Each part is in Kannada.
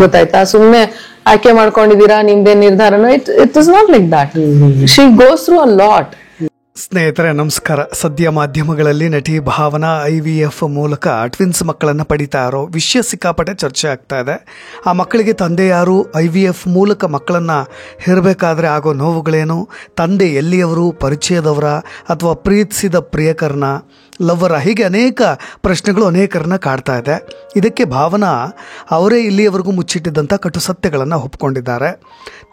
ಗೊತ್ತಾಯ್ತಾ? ಸುಮ್ನೆ ಆಯ್ಕೆ ಮಾಡ್ಕೊಂಡಿದೀರಾ ನಿಮ್ದೇ ನಿರ್ಧಾರನೋ, it is not like that. She goes through a lot. ಸ್ನೇಹಿತರೆ ನಮಸ್ಕಾರ. ಸದ್ಯ ಮಾಧ್ಯಮಗಳಲ್ಲಿ ನಟಿ ಭಾವನಾ IVF ಮೂಲಕ ಟ್ವಿನ್ಸ್ ಮಕ್ಕಳನ್ನು ಪಡಿತಾ ಇರೋ ವಿಷಯ ಸಿಕ್ಕಾಪಟ್ಟೆ ಚರ್ಚೆ ಆಗ್ತಾ ಇದೆ. ಆ ಮಕ್ಕಳಿಗೆ ತಂದೆ ಯಾರು, IVF ಮೂಲಕ ಮಕ್ಕಳನ್ನು ಹೆರಬೇಕಾದ್ರೆ ಆಗೋ ನೋವುಗಳೇನು, ತಂದೆ ಎಲ್ಲಿಯವರು, ಪರಿಚಯದವರ ಅಥವಾ ಪ್ರೀತಿಸಿದ ಪ್ರಿಯಕರನ, ಲವ್ವರ, ಹೀಗೆ ಅನೇಕ ಪ್ರಶ್ನೆಗಳು ಅನೇಕರನ್ನ ಕಾಡ್ತಾ ಇದೆ. ಇದಕ್ಕೆ ಭಾವನಾ ಅವರೇ ಇಲ್ಲಿಯವರೆಗೂ ಮುಚ್ಚಿಟ್ಟಿದ್ದಂಥ ಕಟು ಸತ್ಯಗಳನ್ನು ಒಪ್ಕೊಂಡಿದ್ದಾರೆ.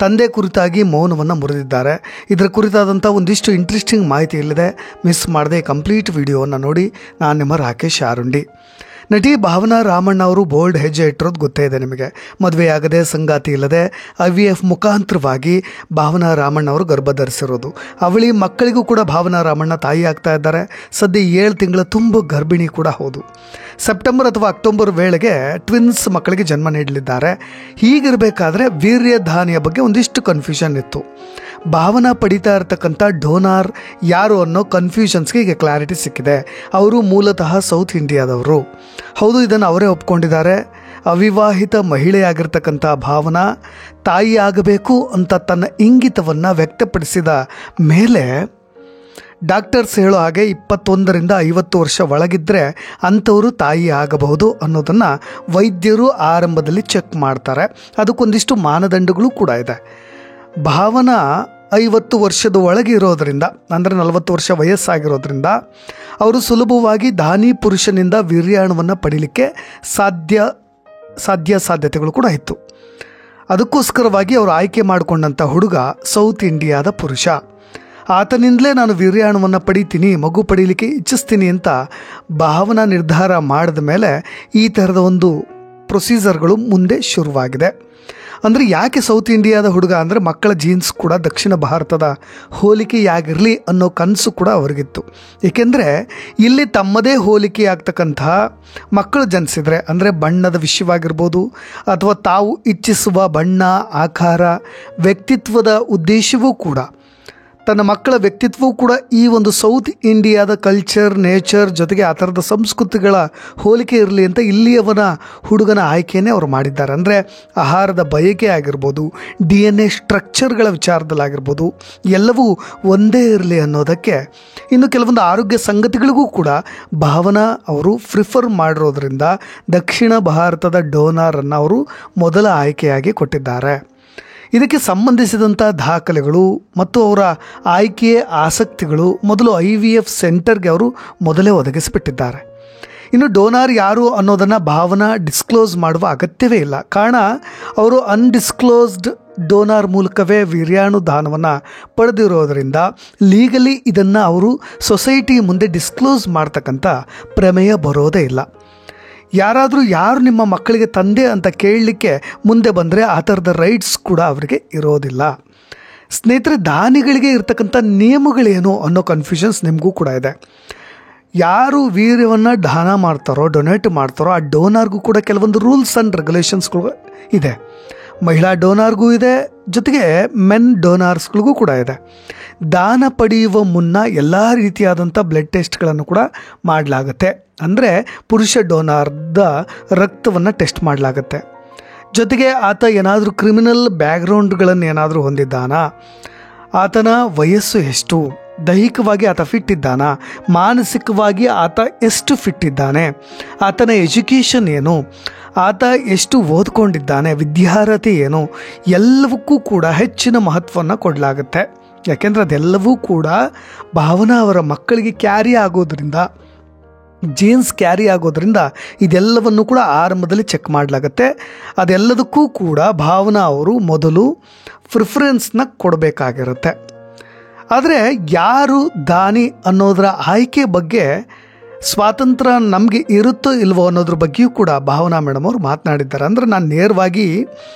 ತಂದೆ ಕುರಿತಾಗಿ ಮೌನವನ್ನು ಮುರಿದಿದ್ದಾರೆ. ಇದರ ಕುರಿತಾದಂಥ ಒಂದಿಷ್ಟು ಇಂಟ್ರೆಸ್ಟಿಂಗ್ ಮಾಹಿತಿ ಇಲ್ಲಿದೆ. ಮಿಸ್ ಮಾಡದೆ ಕಂಪ್ಲೀಟ್ ವಿಡಿಯೋವನ್ನು ನೋಡಿ. ನಾನು ನಿಮ್ಮ ರಾಕೇಶ್ ಆರುಂಡಿ. ನಟಿ ಭಾವನಾ ರಾಮಣ್ಣ ಅವರು ಬೋಲ್ಡ್ ಹೆಜ್ಜೆ ಇಟ್ಟಿರೋದು ಗೊತ್ತೇ ಇದೆ ನಿಮಗೆ. ಮದುವೆಯಾಗದೆ, ಸಂಗಾತಿ ಇಲ್ಲದೆ IVF ಮುಖಾಂತರವಾಗಿ ಭಾವನಾ ರಾಮಣ್ಣ ಅವರು ಗರ್ಭ ಧರಿಸಿರೋದು. ಅವಳಿ ಮಕ್ಕಳಿಗೂ ಕೂಡ ಭಾವನಾ ರಾಮಣ್ಣ ತಾಯಿ ಆಗ್ತಾ ಇದ್ದಾರೆ. ಸದ್ಯ 7 ತಿಂಗಳ ತುಂಬ ಗರ್ಭಿಣಿ ಕೂಡ ಹೌದು. ಸೆಪ್ಟೆಂಬರ್ ಅಥವಾ ಅಕ್ಟೋಬರ್ ವೇಳೆಗೆ ಟ್ವಿನ್ಸ್ ಮಕ್ಕಳಿಗೆ ಜನ್ಮ ನೀಡಲಿದ್ದಾರೆ. ಹೀಗಿರಬೇಕಾದ್ರೆ ವೀರ್ಯಧಾನಿಯ ಬಗ್ಗೆ ಒಂದಿಷ್ಟು ಕನ್ಫ್ಯೂಷನ್ ಇತ್ತು. ಭಾವನಾ ಪಡಿತಾ ಇರತಕ್ಕಂಥ ಡೋನಾರ್ ಯಾರು ಅನ್ನೋ ಕನ್ಫ್ಯೂಷನ್ಸ್ಗೆ ಈಗ ಕ್ಲಾರಿಟಿ ಸಿಕ್ಕಿದೆ. ಅವರು ಮೂಲತಃ ಸೌತ್ ಇಂಡಿಯಾದವರು. ಹೌದು, ಇದನ್ನು ಅವರೇ ಒಪ್ಕೊಂಡಿದ್ದಾರೆ. ಅವಿವಾಹಿತ ಮಹಿಳೆಯಾಗಿರ್ತಕ್ಕಂಥ ಭಾವನಾ ತಾಯಿ ಆಗಬೇಕು ಅಂತ ತನ್ನ ಇಂಗಿತವನ್ನು ವ್ಯಕ್ತಪಡಿಸಿದ ಮೇಲೆ ಡಾಕ್ಟರ್ಸ್ ಹೇಳೋ ಹಾಗೆ 21ರಿಂದ 50 ವರ್ಷ ಒಳಗಿದ್ದರೆ ಅಂಥವರು ತಾಯಿ ಆಗಬಹುದು ಅನ್ನೋದನ್ನು ವೈದ್ಯರು ಆರಂಭದಲ್ಲಿ ಚೆಕ್ ಮಾಡ್ತಾರೆ. ಅದಕ್ಕೊಂದಿಷ್ಟು ಮಾನದಂಡಗಳು ಕೂಡ ಇದೆ. ಭಾವನಾ 50 ವರ್ಷದ ಒಳಗೆ ಇರೋದರಿಂದ, ಅಂದರೆ 40 ವರ್ಷ ವಯಸ್ಸಾಗಿರೋದ್ರಿಂದ ಅವರು ಸುಲಭವಾಗಿ ದಾನಿ ಪುರುಷನಿಂದ ವೀರ್ಯಾಣುವನ್ನು ಪಡೀಲಿಕ್ಕೆ ಸಾಧ್ಯತೆಗಳು ಕೂಡ ಇತ್ತು. ಅದಕ್ಕೋಸ್ಕರವಾಗಿ ಅವರು ಆಯ್ಕೆ ಮಾಡಿಕೊಂಡಂಥ ಹುಡುಗ ಸೌತ್ ಇಂಡಿಯಾದ ಪುರುಷ. ಆತನಿಂದಲೇ ನಾನು ವೀರ್ಯಾಣುವನ್ನು ಪಡಿತೀನಿ, ಮಗು ಪಡೀಲಿಕ್ಕೆ ಇಚ್ಛಿಸ್ತೀನಿ ಅಂತ ಭಾವನಾ ನಿರ್ಧಾರ ಮಾಡಿದ ಮೇಲೆ ಈ ಥರದ ಒಂದು ಪ್ರೊಸೀಜರ್ಗಳು ಮುಂದೆ ಶುರುವಾಗಿದೆ. ಅಂದರೆ ಯಾಕೆ ಸೌತ್ ಇಂಡಿಯಾದ ಹುಡುಗ ಅಂದರೆ ಮಕ್ಕಳ ಜೀನ್ಸ್ ಕೂಡ ದಕ್ಷಿಣ ಭಾರತದ ಹೋಲಿಕೆಯಾಗಿರಲಿ ಅನ್ನೋ ಕನಸು ಕೂಡ ಅವರಿಗಿತ್ತು. ಏಕೆಂದರೆ ಇಲ್ಲಿ ತಮ್ಮದೇ ಹೋಲಿಕೆಯಾಗ್ತಕ್ಕಂತಹ ಮಕ್ಕಳು ಜನಿಸಿದರೆ, ಅಂದರೆ ಬಣ್ಣದ ವಿಷಯವಾಗಿರ್ಬೋದು ಅಥವಾ ತಾವು ಇಚ್ಛಿಸುವ ಬಣ್ಣ, ಆಕಾರ, ವ್ಯಕ್ತಿತ್ವದ ಉದ್ದೇಶವೂ ಕೂಡ, ತನ್ನ ಮಕ್ಕಳ ವ್ಯಕ್ತಿತ್ವವೂ ಕೂಡ ಈ ಒಂದು ಸೌತ್ ಇಂಡಿಯಾದ ಕಲ್ಚರ್, ನೇಚರ್ ಜೊತೆಗೆ ಆ ಥರದ ಸಂಸ್ಕೃತಿಗಳ ಹೋಲಿಕೆ ಇರಲಿ ಅಂತ ಇಲ್ಲಿಯವನ ಹುಡುಗನ ಆಯ್ಕೆಯೇ ಅವರು ಮಾಡಿದ್ದಾರೆ. ಅಂದರೆ ಆಹಾರದ ಬಯಕೆ ಆಗಿರ್ಬೋದು, DNA ಸ್ಟ್ರಕ್ಚರ್ಗಳ ವಿಚಾರದಲ್ಲಾಗಿರ್ಬೋದು, ಎಲ್ಲವೂ ಒಂದೇ ಇರಲಿ ಅನ್ನೋದಕ್ಕೆ. ಇನ್ನು ಕೆಲವೊಂದು ಆರೋಗ್ಯ ಸಂಗತಿಗಳಿಗೂ ಕೂಡ ಭಾವನಾ ಅವರು ಪ್ರಿಫರ್ ಮಾಡಿರೋದ್ರಿಂದ ದಕ್ಷಿಣ ಭಾರತದ ಡೋನಾರನ್ನು ಅವರು ಮೊದಲ ಆಯ್ಕೆಯಾಗಿ ಕೊಟ್ಟಿದ್ದಾರೆ. ಇದಕ್ಕೆ ಸಂಬಂಧಿಸಿದಂಥ ದಾಖಲೆಗಳು ಮತ್ತು ಅವರ ಆಯ್ಕೆಯ ಆಸಕ್ತಿಗಳು ಮೊದಲು IVF ಸೆಂಟರ್ಗೆ ಅವರು ಮೊದಲೇ ಒದಗಿಸಿಬಿಟ್ಟಿದ್ದಾರೆ. ಇನ್ನು ಡೋನಾರ್ ಯಾರು ಅನ್ನೋದನ್ನು ಭಾವನಾ ಡಿಸ್ಕ್ಲೋಸ್ ಮಾಡುವ ಅಗತ್ಯವೇ ಇಲ್ಲ. ಕಾರಣ ಅವರು ಅನ್ಡಿಸ್ಕ್ಲೋಸ್ಡ್ ಡೋನಾರ್ ಮೂಲಕವೇ ವೀರ್ಯಾಣು ದಾನವನ್ನು ಪಡೆದಿರೋದರಿಂದ ಲೀಗಲಿ ಇದನ್ನು ಅವರು ಸೊಸೈಟಿ ಮುಂದೆ ಡಿಸ್ಕ್ಲೋಸ್ ಮಾಡ್ತಕ್ಕಂಥ ಪ್ರಮೇಯ ಬರೋದೇ ಇಲ್ಲ. ಯಾರು ನಿಮ್ಮ ಮಕ್ಕಳಿಗೆ ತಂದೆ ಅಂತ ಕೇಳಲಿಕ್ಕೆ ಮುಂದೆ ಬಂದರೆ ಆ ಥರದ ರೈಟ್ಸ್ ಕೂಡ ಅವರಿಗೆ ಇರೋದಿಲ್ಲ. ಸ್ನೇಹಿತರೆ, ದಾನಿಗಳಿಗೆ ಇರ್ತಕ್ಕಂಥ ನಿಯಮಗಳೇನು ಅನ್ನೋ ಕನ್ಫ್ಯೂಷನ್ಸ್ ನಿಮಗೂ ಕೂಡ ಇದೆ. ಯಾರು ವೀರ್ಯವನ್ನು ದಾನ ಮಾಡ್ತಾರೋ, ಡೊನೇಟ್ ಮಾಡ್ತಾರೋ, ಆ ಡೋನಾರ್ಗೂ ಕೂಡ ಕೆಲವೊಂದು ರೂಲ್ಸ್ ಆ್ಯಂಡ್ ರೆಗ್ಯುಲೇಷನ್ಸ್ಗಳು ಇದೆ. ಮಹಿಳಾ ಡೋನಾರ್ಗೂ ಇದೆ, ಜೊತೆಗೆ ಮೆನ್ ಡೋನಾರ್ಸ್ಗಳಿಗೂ ಕೂಡ ಇದೆ. ದಾನ ಪಡೆಯುವ ಮುನ್ನ ಎಲ್ಲ ರೀತಿಯಾದಂಥ ಬ್ಲಡ್ ಟೆಸ್ಟ್ಗಳನ್ನು ಕೂಡ ಮಾಡಲಾಗುತ್ತೆ. ಅಂದರೆ ಪುರುಷ ಡೋನಾರ್ದ ರಕ್ತವನ್ನು ಟೆಸ್ಟ್ ಮಾಡಲಾಗುತ್ತೆ. ಜೊತೆಗೆ ಆತ ಏನಾದರೂ ಕ್ರಿಮಿನಲ್ ಬ್ಯಾಕ್ಗ್ರೌಂಡ್ಗಳನ್ನು ಏನಾದರೂ ಹೊಂದಿದ್ದಾನಾ, ಆತನ ವಯಸ್ಸು ಎಷ್ಟು, ದೈಹಿಕವಾಗಿ ಆತ ಫಿಟ್ ಇದ್ದಾನಾ, ಮಾನಸಿಕವಾಗಿ ಆತ ಎಷ್ಟು ಫಿಟ್ ಇದ್ದಾನೆ, ಆತನ ಎಜುಕೇಷನ್ ಏನು, ಆತ ಎಷ್ಟು ಓದ್ಕೊಂಡಿದ್ದಾನೆ, ವಿದ್ಯಾರ್ಹತೆ ಏನು, ಎಲ್ಲವಕ್ಕೂ ಕೂಡ ಹೆಚ್ಚಿನ ಮಹತ್ವವನ್ನು ಕೊಡಲಾಗುತ್ತೆ. ಯಾಕೆಂದರೆ ಅದೆಲ್ಲವೂ ಕೂಡ ಭಾವನಾ ಅವರ ಮಕ್ಕಳಿಗೆ ಕ್ಯಾರಿ ಆಗೋದ್ರಿಂದ, ಜೀನ್ಸ್ ಕ್ಯಾರಿ ಆಗೋದ್ರಿಂದ ಇದೆಲ್ಲವನ್ನು ಕೂಡ ಆರಂಭದಲ್ಲಿ ಚೆಕ್ ಮಾಡಲಾಗುತ್ತೆ. ಅದೆಲ್ಲದಕ್ಕೂ ಕೂಡ ಭಾವನಾ ಅವರು ಮೊದಲು ಪ್ರಿಫರೆನ್ಸ್ನ ಕೊಡಬೇಕಾಗಿರುತ್ತೆ. ಆದರೆ ಯಾರು ದಾನಿ ಅನ್ನೋದರ ಆಯ್ಕೆ ಬಗ್ಗೆ ಸ್ವಾತಂತ್ರ್ಯ ನಮಗೆ ಇರುತ್ತೋ ಇಲ್ವೋ ಅನ್ನೋದ್ರ ಬಗ್ಗೆಯೂ ಕೂಡ ಭಾವನಾ ಮೇಡಮ್ ಅವರು ಮಾತನಾಡಿದ್ದಾರೆ. ಅಂದರೆ ನಾನು ನೇರವಾಗಿ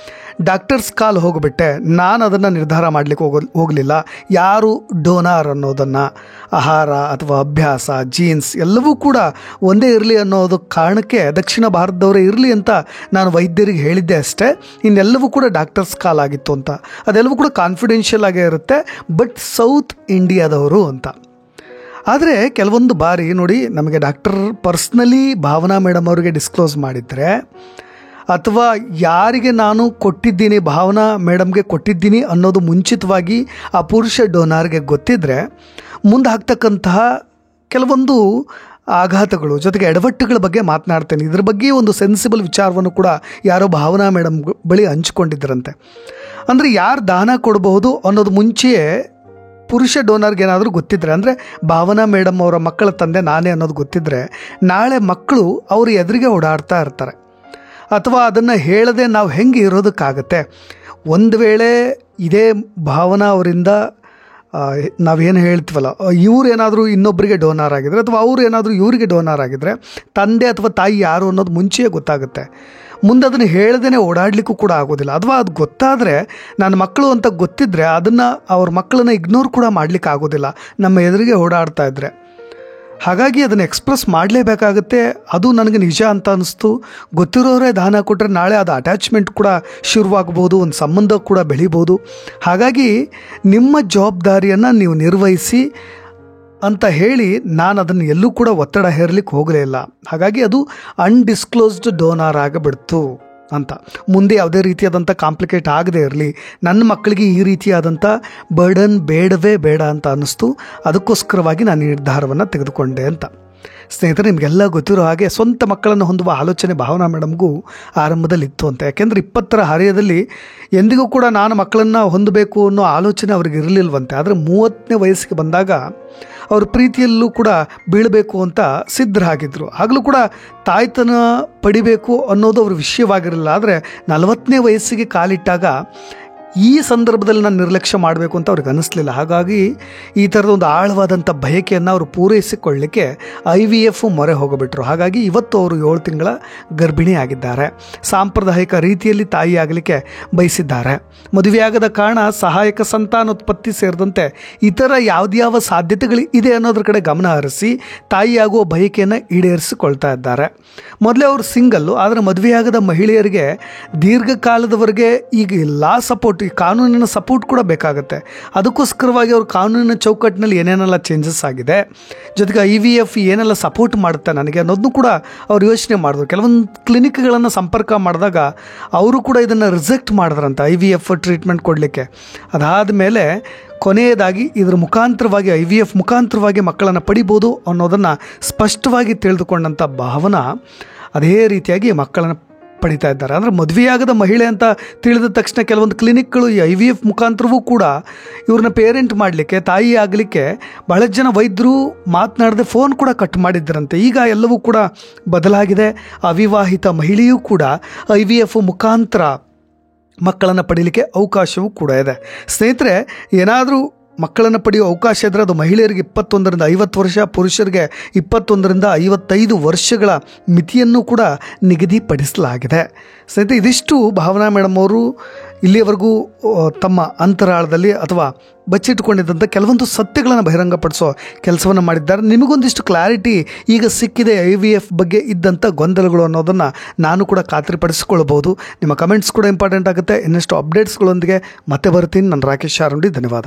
ಡಾಕ್ಟರ್ಸ್ ಕಾಲ್ ಹೋಗಿಬಿಟ್ಟೆ, ನಾನು ಅದನ್ನು ನಿರ್ಧಾರ ಮಾಡಲಿಕ್ಕೆ ಹೋಗಲಿಲ್ಲ. ಯಾರು ಡೋನಾರ್ ಅನ್ನೋದನ್ನು, ಆಹಾರ ಅಥವಾ ಅಭ್ಯಾಸ, ಜೀನ್ಸ್ ಎಲ್ಲವೂ ಕೂಡ ಒಂದೇ ಇರಲಿ ಅನ್ನೋದು ಕಾರಣಕ್ಕೆ ದಕ್ಷಿಣ ಭಾರತದವರೇ ಇರಲಿ ಅಂತ ನಾನು ವೈದ್ಯರಿಗೆ ಹೇಳಿದ್ದೆ ಅಷ್ಟೇ. ಇನ್ನೆಲ್ಲವೂ ಕೂಡ ಡಾಕ್ಟರ್ಸ್ ಕಾಲ್ ಆಗಿತ್ತು ಅಂತ. ಅದೆಲ್ಲವೂ ಕೂಡ ಕಾನ್ಫಿಡೆನ್ಷಿಯಲ್ ಆಗೇ ಇರುತ್ತೆ, ಬಟ್ ಸೌತ್ ಇಂಡಿಯಾದವರು ಅಂತ. ಆದರೆ ಕೆಲವೊಂದು ಬಾರಿ ನೋಡಿ, ನಮಗೆ ಡಾಕ್ಟರ್ ಪರ್ಸ್ನಲಿ ಭಾವನಾ ಮೇಡಮ್ ಅವರಿಗೆ ಡಿಸ್ಕ್ಲೋಸ್ ಮಾಡಿದರೆ ಅಥವಾ ಯಾರಿಗೆ ನಾನು ಕೊಟ್ಟಿದ್ದೀನಿ, ಭಾವನಾ ಮೇಡಮ್ಗೆ ಕೊಟ್ಟಿದ್ದೀನಿ ಅನ್ನೋದು ಮುಂಚಿತವಾಗಿ ಆ ಪುರುಷ ಡೋನಾರ್ಗೆ ಗೊತ್ತಿದ್ದರೆ ಮುಂದೆ ಆಗ್ತಕ್ಕಂತಹ ಕೆಲವೊಂದು ಆಘಾತಗಳು ಜೊತೆಗೆ ಎಡವಟ್ಟುಗಳ ಬಗ್ಗೆ ಮಾತನಾಡ್ತೇನೆ. ಇದ್ರ ಬಗ್ಗೆ ಒಂದು ಸೆನ್ಸಿಬಲ್ ವಿಚಾರವನ್ನು ಕೂಡ ಯಾರೋ ಭಾವನಾ ಮೇಡಮ್ ಬಳಿ ಹಂಚ್ಕೊಂಡಿದ್ದರಂತೆ. ಅಂದರೆ ಯಾರು ದಾನ ಕೊಡಬಹುದು ಅನ್ನೋದು ಮುಂಚೆಯೇ ಪುರುಷ ಡೋನರ್ಗೆ ಏನಾದರೂ ಗೊತ್ತಿದ್ದರೆ, ಅಂದರೆ ಭಾವನಾ ಮೇಡಮ್ ಅವರ ಮಕ್ಕಳ ತಂದೆ ನಾನೇ ಅನ್ನೋದು ಗೊತ್ತಿದ್ದರೆ, ನಾಳೆ ಮಕ್ಕಳು ಅವ್ರ ಎದುರಿಗೆ ಓಡಾಡ್ತಾ ಇರ್ತಾರೆ. ಅಥವಾ ಅದನ್ನು ಹೇಳದೆ ನಾವು ಹೆಂಗೆ ಇರೋದಕ್ಕಾಗತ್ತೆ? ಒಂದು ವೇಳೆ ಇದೇ ಭಾವನಾ ಅವರಿಂದ ನಾವೇನು ಹೇಳ್ತೀವಲ್ಲ, ಇವರೇನಾದರೂ ಇನ್ನೊಬ್ಬರಿಗೆ ಡೋನಾರ್ ಆಗಿದ್ರೆ ಅಥವಾ ಅವರು ಏನಾದರೂ ಇವರಿಗೆ ಡೋನಾರ್ ಆಗಿದ್ರೆ ತಂದೆ ಅಥವಾ ತಾಯಿ ಯಾರು ಅನ್ನೋದು ಮುಂಚೆಯೇ ಗೊತ್ತಾಗುತ್ತೆ. ಮುಂದೆ ಅದನ್ನು ಹೇಳದೇ ಓಡಾಡಲಿಕ್ಕೂ ಕೂಡ ಆಗೋದಿಲ್ಲ. ಅಥವಾ ಅದು ಗೊತ್ತಾದರೆ ನನ್ನ ಮಕ್ಕಳು ಅಂತ ಗೊತ್ತಿದ್ದರೆ ಅದನ್ನು ಅವ್ರ ಮಕ್ಕಳನ್ನ ಇಗ್ನೋರ್ ಕೂಡ ಮಾಡಲಿಕ್ಕೆ ಆಗೋದಿಲ್ಲ ನಮ್ಮ ಎದುರಿಗೆ ಓಡಾಡ್ತಾ ಇದ್ದರೆ. ಹಾಗಾಗಿ ಅದನ್ನು ಎಕ್ಸ್ಪ್ರೆಸ್ ಮಾಡಲೇಬೇಕಾಗುತ್ತೆ. ಅದು ನನಗೆ ನಿಜ ಅಂತ ಅನ್ನಿಸ್ತು. ಗೊತ್ತಿರೋರೇ ದಾನ ಕೊಟ್ಟರೆ ನಾಳೆ ಅದು ಅಟ್ಯಾಚ್ಮೆಂಟ್ ಕೂಡ ಶುರುವಾಗ್ಬೋದು, ಒಂದು ಸಂಬಂಧ ಕೂಡ ಬೆಳಿಬೋದು. ಹಾಗಾಗಿ ನಿಮ್ಮ ಜವಾಬ್ದಾರಿಯನ್ನು ನೀವು ನಿರ್ವಹಿಸಿ ಅಂತ ಹೇಳಿ ನಾನು ಅದನ್ನು ಎಲ್ಲೂ ಕೂಡ ಒತ್ತಡ ಹೇರಲಿಕ್ಕೆ ಹೋಗಲೇ ಇಲ್ಲ. ಹಾಗಾಗಿ ಅದು ಅನ್ಡಿಸ್ಕ್ಲೋಸ್ಡ್ ಡೋನಾರ್ ಆಗಿಬಿಡ್ತು ಅಂತ. ಮುಂದೆ ಯಾವುದೇ ರೀತಿಯಾದಂಥ ಕಾಂಪ್ಲಿಕೇಟ್ ಆಗದೆ ಇರಲಿ, ನನ್ನ ಮಕ್ಕಳಿಗೆ ಈ ರೀತಿಯಾದಂಥ ಬರ್ಡನ್ ಬೇಡವೇ ಬೇಡ ಅಂತ ಅನ್ನಿಸ್ತು. ಅದಕ್ಕೋಸ್ಕರವಾಗಿ ನಾನು ನಿರ್ಧಾರವನ್ನು ತೆಗೆದುಕೊಂಡೆ ಅಂತ. ಸ್ನೇಹಿತರೆ, ನಿಮಗೆಲ್ಲ ಗೊತ್ತಿರೋ ಹಾಗೆ ಸ್ವಂತ ಮಕ್ಕಳನ್ನು ಹೊಂದುವ ಆಲೋಚನೆ ಭಾವನಾ ಮೇಡಮ್ಗೂ ಆರಂಭದಲ್ಲಿ ಇತ್ತು ಅಂತ. ಯಾಕೆಂದರೆ 20ರ ಹರೆಯದಲ್ಲಿ ಎಂದಿಗೂ ಕೂಡ ನಾನು ಮಕ್ಕಳನ್ನು ಹೊಂದಬೇಕು ಅನ್ನೋ ಆಲೋಚನೆ ಅವ್ರಿಗೆ ಇರಲಿಲ್ವಂತೆ. ಆದರೆ 30ನೇ ವಯಸ್ಸಿಗೆ ಬಂದಾಗ ಅವರು ಪ್ರೀತಿಯಲ್ಲೂ ಕೂಡ ಬೀಳಬೇಕು ಅಂತ ಸಿದ್ಧರಾಗಿದ್ದರು. ಆಗಲೂ ಕೂಡ ತಾಯ್ತನ ಪಡಿಬೇಕು ಅನ್ನೋದು ಅವ್ರ ವಿಷಯವಾಗಿರಲಿಲ್ಲ. ಆದರೆ 40ನೇ ವಯಸ್ಸಿಗೆ ಕಾಲಿಟ್ಟಾಗ ಈ ಸಂದರ್ಭದಲ್ಲಿ ನಾನು ನಿರ್ಲಕ್ಷ್ಯ ಮಾಡಬೇಕು ಅಂತ ಅವ್ರಿಗೆ ಅನ್ನಿಸ್ಲಿಲ್ಲ. ಹಾಗಾಗಿ ಈ ಥರದ ಒಂದು ಆಳವಾದಂಥ ಬಯಕೆಯನ್ನು ಅವರು ಪೂರೈಸಿಕೊಳ್ಳಲಿಕ್ಕೆ IVF ಮೊರೆ ಹೋಗಿಬಿಟ್ರು. ಹಾಗಾಗಿ ಇವತ್ತು ಅವರು 7 ತಿಂಗಳ ಗರ್ಭಿಣಿ ಆಗಿದ್ದಾರೆ. ಸಾಂಪ್ರದಾಯಿಕ ರೀತಿಯಲ್ಲಿ ತಾಯಿ ಆಗಲಿಕ್ಕೆ ಬಯಸಿದ್ದಾರೆ. ಮದುವೆಯಾಗದ ಕಾರಣ ಸಹಾಯಕ ಸಂತಾನೋತ್ಪತ್ತಿ ಸೇರಿದಂತೆ ಇತರ ಯಾವ್ದ್ಯಾವ ಸಾಧ್ಯತೆಗಳು ಇದೆ ಅನ್ನೋದ್ರ ಕಡೆ ಗಮನ ಹರಿಸಿ ತಾಯಿಯಾಗುವ ಬಯಕೆಯನ್ನು ಈಡೇರಿಸಿಕೊಳ್ತಾ ಇದ್ದಾರೆ. ಮೊದಲೇ ಅವರು ಸಿಂಗಲ್ಲು, ಆದರೆ ಮದುವೆಯಾಗದ ಮಹಿಳೆಯರಿಗೆ ದೀರ್ಘಕಾಲದವರೆಗೆ ಈಗ ಲಾ ಸಪೋರ್ಟ್, ಈ ಕಾನೂನಿನ ಸಪೋರ್ಟ್ ಕೂಡ ಬೇಕಾಗುತ್ತೆ. ಅದಕ್ಕೋಸ್ಕರವಾಗಿ ಅವರು ಕಾನೂನಿನ ಚೌಕಟ್ಟಿನಲ್ಲಿ ಏನೇನೆಲ್ಲ ಚೇಂಜಸ್ ಆಗಿದೆ, ಜೊತೆಗೆ IVF ಏನೆಲ್ಲ ಸಪೋರ್ಟ್ ಮಾಡುತ್ತೆ ನನಗೆ ಅನ್ನೋದನ್ನು ಕೂಡ ಅವ್ರು ಯೋಚನೆ ಮಾಡಿದ್ರು. ಕೆಲವೊಂದು ಕ್ಲಿನಿಕ್ಗಳನ್ನು ಸಂಪರ್ಕ ಮಾಡಿದಾಗ ಅವರು ಕೂಡ ಇದನ್ನು ರಿಜೆಕ್ಟ್ ಮಾಡಿದ್ರಂತ IVF ಟ್ರೀಟ್ಮೆಂಟ್ ಕೊಡಲಿಕ್ಕೆ. ಅದಾದ ಮೇಲೆ ಕೊನೆಯದಾಗಿ ಇದರ ಮುಖಾಂತರವಾಗಿ IVF ಮುಖಾಂತರವಾಗಿ ಮಕ್ಕಳನ್ನು ಪಡಿಬೋದು ಅನ್ನೋದನ್ನು ಸ್ಪಷ್ಟವಾಗಿ ತಿಳಿದುಕೊಂಡಂಥ ಭಾವನಾ ಅದೇ ರೀತಿಯಾಗಿ ಮಕ್ಕಳನ್ನು ಪಡಿತಾ ಇದ್ದಾರೆ. ಅಂದರೆ ಮದುವೆಯಾಗದ ಮಹಿಳೆ ಅಂತ ತಿಳಿದ ತಕ್ಷಣ ಕೆಲವೊಂದು ಕ್ಲಿನಿಕ್ಗಳು ಈ IVF ಮುಖಾಂತರವೂ ಕೂಡ ಇವ್ರನ್ನ ಪೇರೆಂಟ್ ಮಾಡಲಿಕ್ಕೆ, ತಾಯಿ ಆಗಲಿಕ್ಕೆ ಬಹಳಷ್ಟು ಜನ ವೈದ್ಯರು ಮಾತನಾಡದೆ ಫೋನ್ ಕೂಡ ಕಟ್ ಮಾಡಿದ್ದರಂತೆ. ಈಗ ಎಲ್ಲವೂ ಕೂಡ ಬದಲಾಗಿದೆ. ಅವಿವಾಹಿತ ಮಹಿಳೆಯೂ ಕೂಡ IVF ಮುಖಾಂತರ ಮಕ್ಕಳನ್ನು ಪಡೀಲಿಕ್ಕೆ ಅವಕಾಶವೂ ಕೂಡ ಇದೆ. ಸ್ನೇಹಿತರೆ, ಏನಾದರೂ ಮಕ್ಕಳನ್ನು ಪಡೆಯುವ ಅವಕಾಶ ಇದ್ದರೆ ಅದು ಮಹಿಳೆಯರಿಗೆ 21ರಿಂದ 50 ವರ್ಷ, ಪುರುಷರಿಗೆ 21ರಿಂದ 55 ವರ್ಷಗಳ ಮಿತಿಯನ್ನು ಕೂಡ ನಿಗದಿಪಡಿಸಲಾಗಿದೆ. ಸ್ನೇಹಿತರೆ, ಇದಿಷ್ಟು ಭಾವನಾ ಮೇಡಮ್ ಅವರು ಇಲ್ಲಿಯವರೆಗೂ ತಮ್ಮ ಅಂತರಾಳದಲ್ಲಿ ಅಥವಾ ಬಚ್ಚಿಟ್ಟುಕೊಂಡಿದ್ದಂಥ ಕೆಲವೊಂದು ಸತ್ಯಗಳನ್ನು ಬಹಿರಂಗಪಡಿಸೋ ಕೆಲಸವನ್ನು ಮಾಡಿದ್ದಾರೆ. ನಿಮಗೊಂದಿಷ್ಟು ಕ್ಲಾರಿಟಿ ಈಗ ಸಿಕ್ಕಿದೆ IVF ಬಗ್ಗೆ ಇದ್ದಂಥ ಗೊಂದಲಗಳು ಅನ್ನೋದನ್ನು ನಾನು ಕೂಡ ಖಾತ್ರಿಪಡಿಸಿಕೊಳ್ಬೋದು. ನಿಮ್ಮ ಕಮೆಂಟ್ಸ್ ಕೂಡ ಇಂಪಾರ್ಟೆಂಟ್ ಆಗುತ್ತೆ. ಇನ್ನಷ್ಟು ಅಪ್ಡೇಟ್ಸ್ಗಳೊಂದಿಗೆ ಮತ್ತೆ ಬರ್ತೀನಿ. ನಾನು ರಾಕೇಶ್ ಶಾರುಂಡಿ. ಧನ್ಯವಾದ.